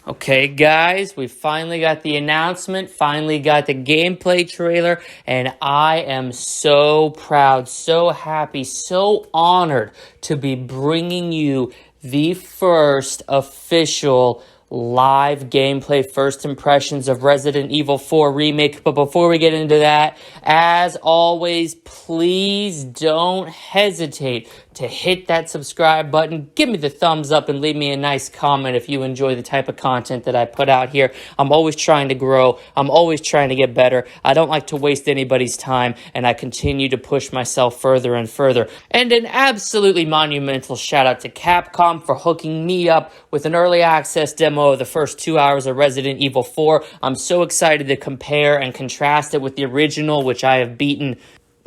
Okay, guys, we finally got the announcement, finally got the gameplay trailer, and I am so proud, so happy, so honored to be bringing you the first official live gameplay first impressions of Resident Evil 4 Remake. But before we get into that, as always, please don't hesitate to hit that subscribe button, give me the thumbs up, and leave me a nice comment if you enjoy the type of content that I put out here. I'm always trying to grow. I'm always trying to get better. I don't like to waste anybody's time, and I continue to push myself further and further. And an absolutely monumental shout out to Capcom for hooking me up with an early access demo of the first 2 hours of Resident Evil 4. I'm so excited to compare and contrast it with the original, which I have beaten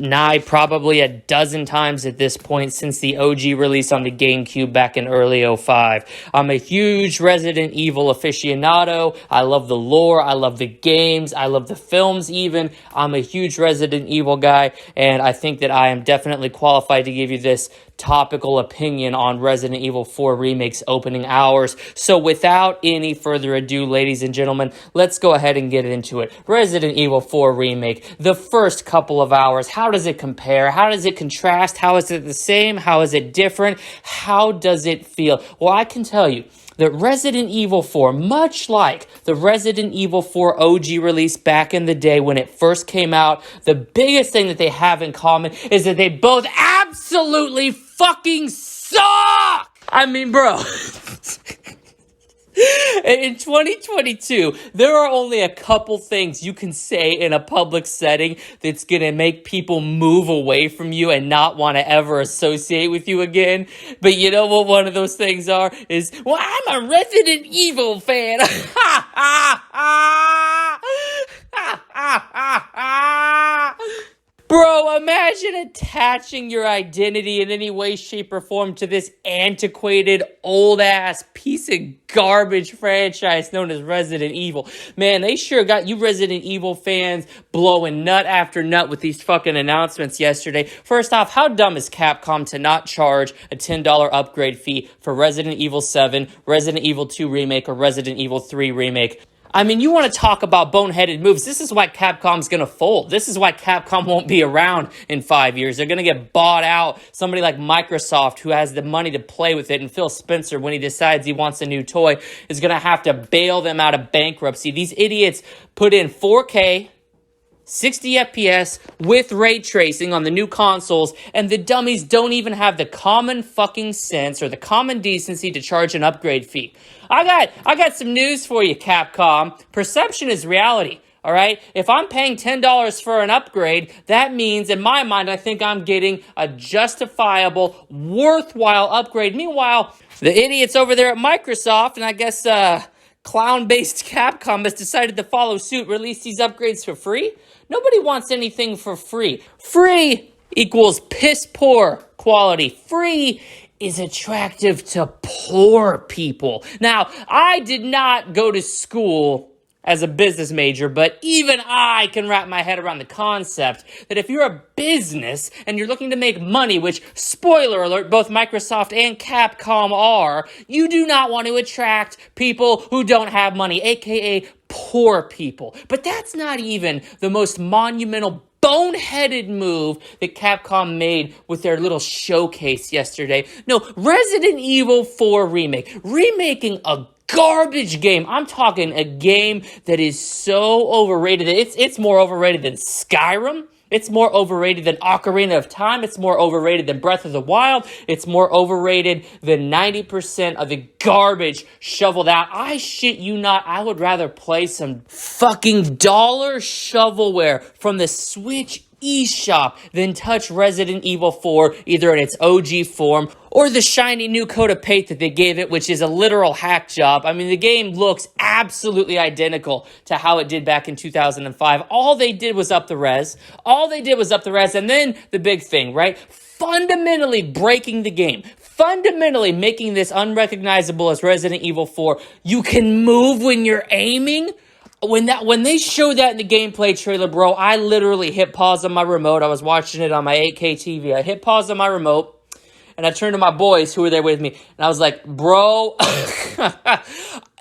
nigh probably a dozen times at this point since the OG release on the GameCube back in early 05. I'm a huge Resident Evil aficionado. I love the lore. I love the games. I love the films even. I'm a huge Resident Evil guy, and I think that I am definitely qualified to give you this topical opinion on Resident Evil 4 Remake's opening hours. So without any further ado, ladies and gentlemen, let's go ahead and get into it. Resident Evil 4 Remake, the first couple of hours, how does it compare? How does it contrast? How is it the same? How is it different? How does it feel? Well, I can tell you that Resident Evil 4, much like the Resident Evil 4 OG release back in the day when it first came out, the biggest thing that they have in common is that they both absolutely fucking suck! I mean, bro. In 2022, there are only a couple things you can say in a public setting that's going to make people move away from you and not want to ever associate with you again. But you know what one of those things are? Is, well, I'm a Resident Evil fan. Bro, imagine attaching your identity in any way, shape, or form to this antiquated, old-ass piece of garbage franchise known as Resident Evil. Man, they sure got you Resident Evil fans blowing nut after nut with these fucking announcements yesterday. First off, how dumb is Capcom to not charge a $10 upgrade fee for Resident Evil 7, Resident Evil 2 Remake, or Resident Evil 3 Remake? I mean, you want to talk about boneheaded moves. This is why Capcom's going to fold. This is why Capcom won't be around in 5 years. They're going to get bought out. Somebody like Microsoft, who has the money to play with it, and Phil Spencer, when he decides he wants a new toy, is going to have to bail them out of bankruptcy. These idiots put in 4K, 60 FPS with ray tracing on the new consoles, and the dummies don't even have the common fucking sense or the common decency to charge an upgrade fee. I got some news for you, Capcom. Perception is reality. All right? If I'm paying $10 for an upgrade, that means, in my mind, I think I'm getting a justifiable, worthwhile upgrade. Meanwhile, the idiots over there at Microsoft, and I guess clown-based Capcom, has decided to follow suit, release these upgrades for free. Nobody wants anything for free. Free equals piss-poor quality. Free is attractive to poor people. Now, I did not go to school as a business major, but even I can wrap my head around the concept that if you're a business and you're looking to make money, which, spoiler alert, both Microsoft and Capcom are, you do not want to attract people who don't have money, aka poor people. But that's not even the most monumental boneheaded move that Capcom made with their little showcase yesterday. No, Resident Evil 4 Remake. Remaking a garbage game. I'm talking a game that is so overrated. It's more overrated than Skyrim. It's more overrated than Ocarina of Time. It's more overrated than Breath of the Wild. It's more overrated than 90% of the garbage shoveled out. I shit you not, I would rather play some fucking dollar shovelware from the Switch eShop than touch Resident Evil 4 either in its OG form or the shiny new coat of paint that they gave it, which is a literal hack job. I mean, the game looks absolutely identical to how it did back in 2005. All they did was up the res. And then the big thing, right? Fundamentally breaking the game. Fundamentally making this unrecognizable as Resident Evil 4. You can move when you're aiming. When they showed that in the gameplay trailer, bro, I literally hit pause on my remote. I was watching it on my 8K TV. I hit pause on my remote, and I turned to my boys who were there with me, and I was like, bro,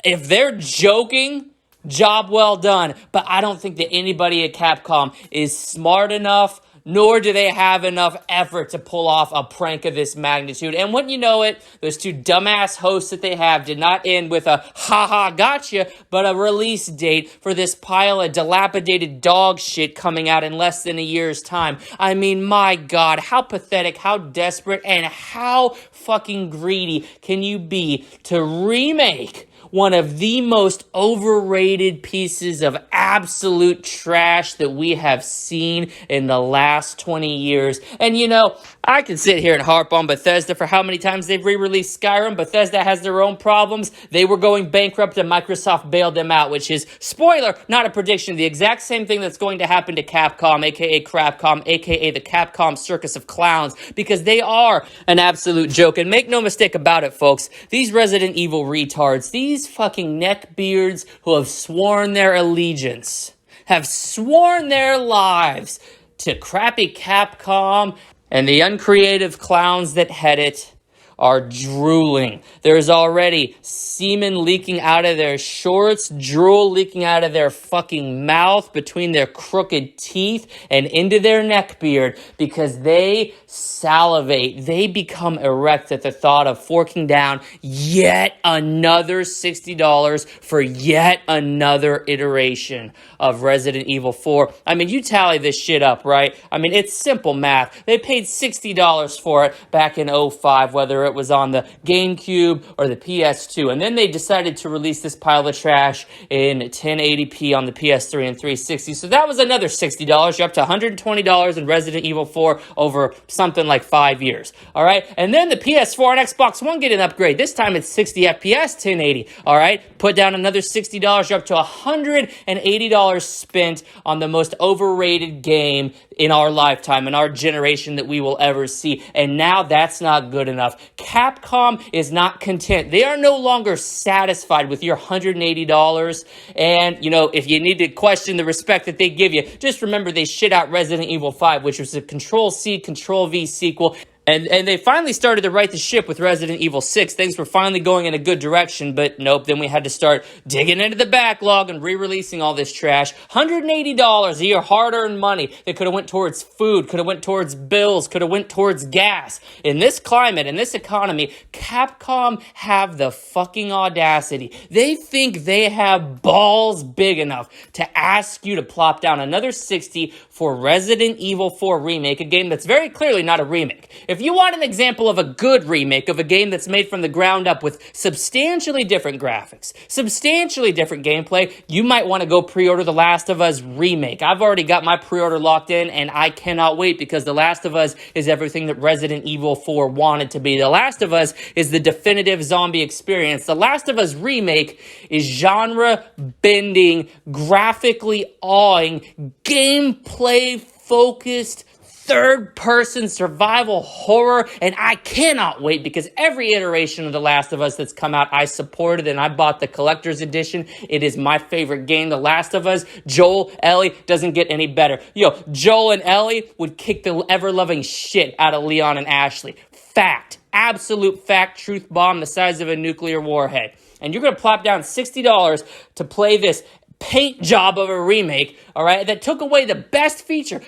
If they're joking, job well done. But I don't think that anybody at Capcom is smart enough, nor do they have enough effort to pull off a prank of this magnitude. And wouldn't you know it, those two dumbass hosts that they have did not end with a haha gotcha, but a release date for this pile of dilapidated dog shit coming out in less than a year's time. I mean, my God, how pathetic, how desperate, and how fucking greedy can you be to remake one of the most overrated pieces of absolute trash that we have seen in the last 20 years. And you know, I can sit here and harp on Bethesda for how many times they've re-released Skyrim. Bethesda has their own problems. They were going bankrupt and Microsoft bailed them out, which is, spoiler, not a prediction, the exact same thing that's going to happen to Capcom, aka Crapcom, aka the Capcom Circus of Clowns, because they are an absolute joke. And make no mistake about it, folks, these Resident Evil retards, these fucking neckbeards who have sworn their allegiance, have sworn their lives to crappy Capcom and the uncreative clowns that head it, are drooling. There's already semen leaking out of their shorts, drool leaking out of their fucking mouth, between their crooked teeth and into their neckbeard, because they salivate. They become erect at the thought of forking down yet another $60 for yet another iteration of Resident Evil 4. I mean, you tally this shit up, right? I mean, it's simple math. They paid $60 for it back in 05, whether it was on the GameCube or the PS2. And then they decided to release this pile of trash in 1080p on the PS3 and 360. So that was another $60. You're up to $120 in Resident Evil 4 over something like 5 years. All right. And then the PS4 and Xbox One get an upgrade. This time it's 60 FPS, 1080. All right. Put down another $60. You're up to $180 spent on the most overrated game in our lifetime, in our generation that we will ever see. And now that's not good enough. Capcom is not content. They are no longer satisfied with your $180. And, you know, if you need to question the respect that they give you, just remember they shit out Resident Evil 5, which was a Control-C, Control-V sequel. And they finally started to right the ship with Resident Evil 6. Things were finally going in a good direction, but nope, then we had to start digging into the backlog and re-releasing all this trash. $180 a year, hard-earned money that could have went towards food, could have went towards bills, could have went towards gas. In this climate, in this economy, Capcom have the fucking audacity. They think they have balls big enough to ask you to plop down another $60 for Resident Evil 4 Remake, a game that's very clearly not a remake. If you want an example of a good remake of a game that's made from the ground up with substantially different graphics, substantially different gameplay, you might want to go pre-order The Last of Us Remake. I've already got my pre-order locked in, and I cannot wait, because The Last of Us is everything that Resident Evil 4 wanted to be. The Last of Us is the definitive zombie experience. The Last of Us Remake is genre-bending, graphically awing, gameplay-focused, third-person survival horror, and I cannot wait, because every iteration of The Last of Us that's come out, I supported, and I bought the collector's edition. It is my favorite game, The Last of Us. Joel, Ellie, doesn't get any better. Yo, Joel and Ellie would kick the ever-loving shit out of Leon and Ashley. Fact. Absolute fact, truth bomb the size of a nuclear warhead. And you're going to plop down $60 to play this paint job of a remake, all right, that took away the best feature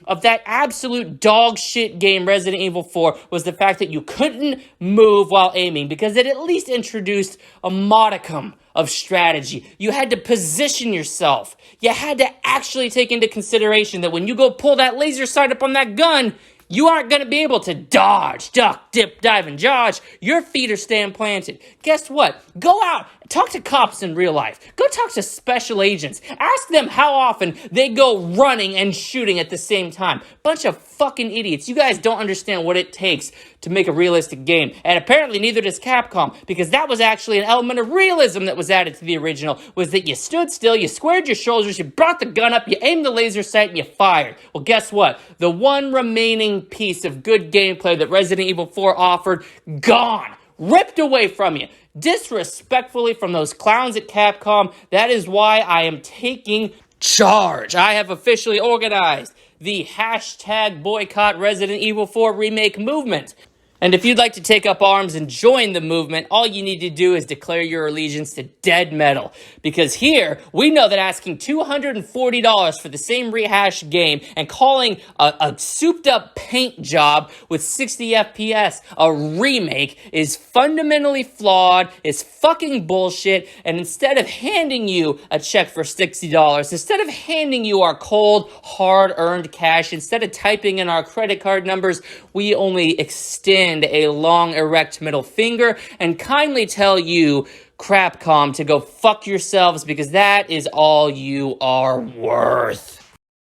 of that absolute dog shit game, Resident Evil 4, was the fact that you couldn't move while aiming, because it at least introduced a modicum of strategy. You had to position yourself. You had to actually take into consideration that when you go pull that laser sight up on that gun, you aren't going to be able to dodge, duck, dip, dive, and dodge. Your feet are staying planted. Guess what? Go out. Talk to cops in real life. Go talk to special agents. Ask them how often they go running and shooting at the same time. Bunch of fucking idiots. You guys don't understand what it takes to make a realistic game. And apparently neither does Capcom, because that was actually an element of realism that was added to the original, was that you stood still, you squared your shoulders, you brought the gun up, you aimed the laser sight, and you fired. Well, guess what? The one remaining piece of good gameplay that Resident Evil 4 offered, gone. Ripped away from you. Disrespectfully from those clowns at Capcom. That is why I am taking charge. I have officially organized the hashtag Boycott Resident Evil 4 Remake movement. And if you'd like to take up arms and join the movement, all you need to do is declare your allegiance to dead metal. Because here, we know that asking $240 for the same rehash game and calling a souped-up paint job with 60 FPS a remake is fundamentally flawed, is fucking bullshit, and instead of handing you a check for $60, instead of handing you our cold, hard-earned cash, instead of typing in our credit card numbers, we only extend a long erect middle finger and kindly tell you, Crapcom, to go fuck yourselves because that is all you are worth.